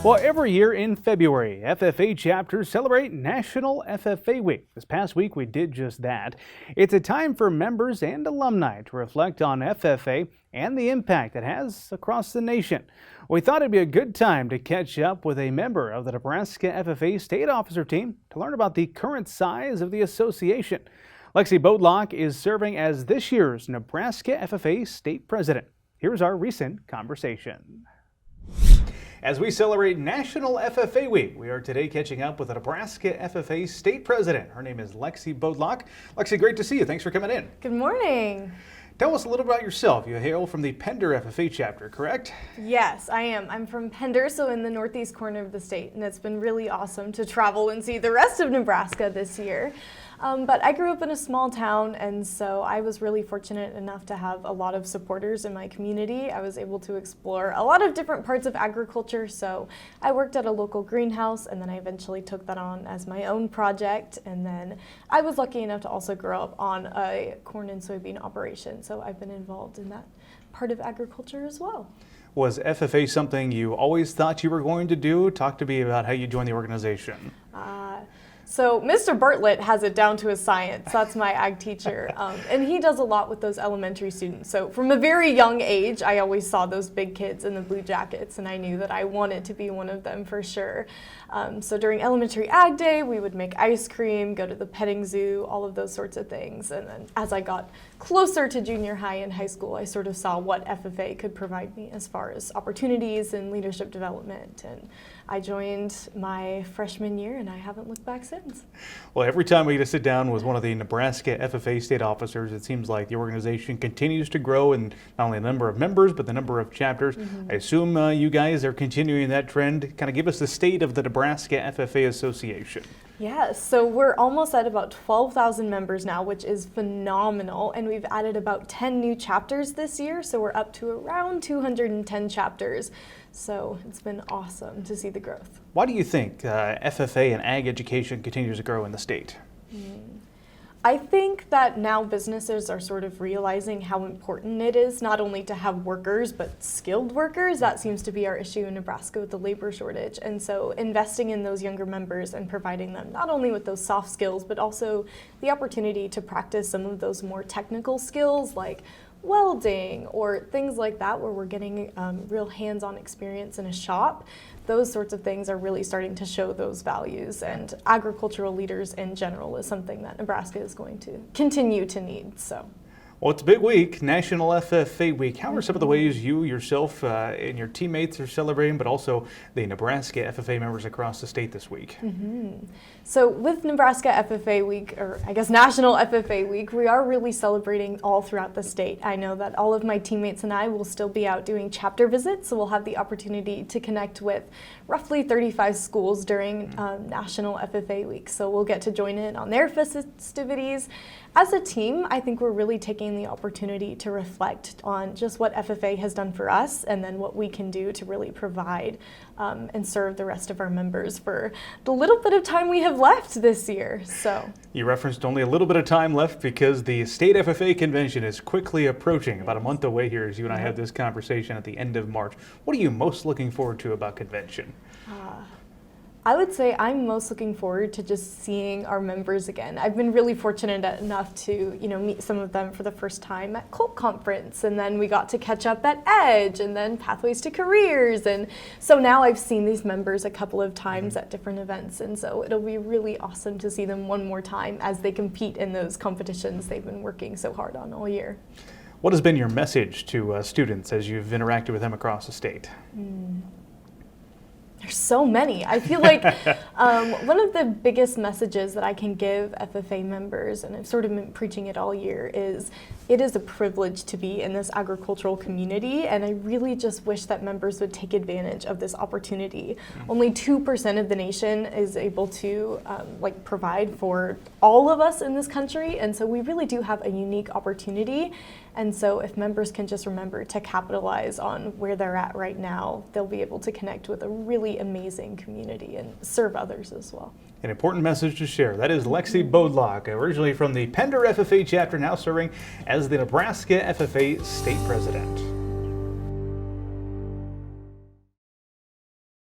Well, every year in February, FFA chapters celebrate National FFA Week. This past week, we did just that. It's a time for members and alumni to reflect on FFA and the impact it has across the nation. We thought it'd be a good time to catch up with a member of the Nebraska FFA State Officer team to learn about the current size of the association. Lexi Bodlak is serving as this year's Nebraska FFA State President. Here's our recent conversation. As we celebrate National FFA Week, we are today catching up with the Nebraska FFA State President. Her name is Lexi Bodlak. Lexi, great to see you. Thanks for coming in. Good morning. Tell us a little about yourself. You hail from the Pender FFA chapter, correct? Yes, I am. I'm from Pender, so in the northeast corner of the state, and it's been really awesome to travel and see the rest of Nebraska this year. But I grew up in a small town, and so I was really fortunate enough to have a lot of supporters in my community. I was able to explore a lot of different parts of agriculture, so I worked at a local greenhouse, and then I eventually took that on as my own project, and then I was lucky enough to also grow up on a corn and soybean operation, so I've been involved in that part of agriculture as well. Was FFA something you always thought you were going to do? Talk to me about how you joined the organization. So Mr. Bartlett has it down to a science. That's my ag teacher. And he does a lot with those elementary students. So from a very young age, I always saw those big kids in the blue jackets, and I knew that I wanted to be one of them for sure. So during elementary ag day, we would make ice cream, go to the petting zoo, all of those sorts of things. And then as I got closer to junior high and high school, I sort of saw what FFA could provide me as far as opportunities and leadership development. And I joined my freshman year, and I haven't looked back since. Well, every time we get to sit down with one of the Nebraska FFA state officers, it seems like the organization continues to grow in not only the number of members, but the number of chapters. I assume you guys are continuing that trend. Kind of give us the state of the Nebraska FFA Association. Yes, so we're almost at about 12,000 members now, which is phenomenal, and we've added about 10 new chapters this year, so we're up to around 210 chapters. So it's been awesome to see the growth. Why do you think FFA and ag education continues to grow in the state? I think that now businesses are sort of realizing how important it is not only to have workers, but skilled workers. That seems to be our issue in Nebraska with the labor shortage. And so investing in those younger members and providing them not only with those soft skills, but also the opportunity to practice some of those more technical skills like welding or things like that, where we're getting real hands-on experience in a shop. Those sorts of things are really starting to show those values, and agricultural leaders in general is something that Nebraska is going to continue to need. Well, it's a big week, National FFA Week. How are some of the ways you yourself and your teammates are celebrating, but also the Nebraska FFA members across the state this week? So with Nebraska FFA Week, or I guess National FFA Week, we are really celebrating all throughout the state. I know that all of my teammates and I will still be out doing chapter visits, so we'll have the opportunity to connect with roughly 35 schools during National FFA Week. So we'll get to join in on their festivities. As a team, I think we're really taking the opportunity to reflect on just what FFA has done for us, and then what we can do to really provide and serve the rest of our members for the little bit of time we have left this year. So you referenced only a little bit of time left because the state FFA convention is quickly approaching, about a month away here as you and I have this conversation at the end of March. What are you most looking forward to about convention? I would say I'm most looking forward to just seeing our members again. I've been really fortunate enough to, meet some of them for the first time at Colt Conference, and then we got to catch up at Edge, and then Pathways to Careers, and so now I've seen these members a couple of times at different events, and so it'll be really awesome to see them one more time as they compete in those competitions they've been working so hard on all year. What has been your message to students as you've interacted with them across the state? There's so many. I feel like one of the biggest messages that I can give FFA members, and I've sort of been preaching it all year, is it is a privilege to be in this agricultural community, and I really just wish that members would take advantage of this opportunity. Only 2% of the nation is able to provide for all of us in this country, and so we really do have a unique opportunity. And so if members can just remember to capitalize on where they're at right now, they'll be able to connect with a really amazing community and serve others as well. An important message to share. That is Lexi Bodlak, originally from the Pender FFA chapter, now serving as the Nebraska FFA State President.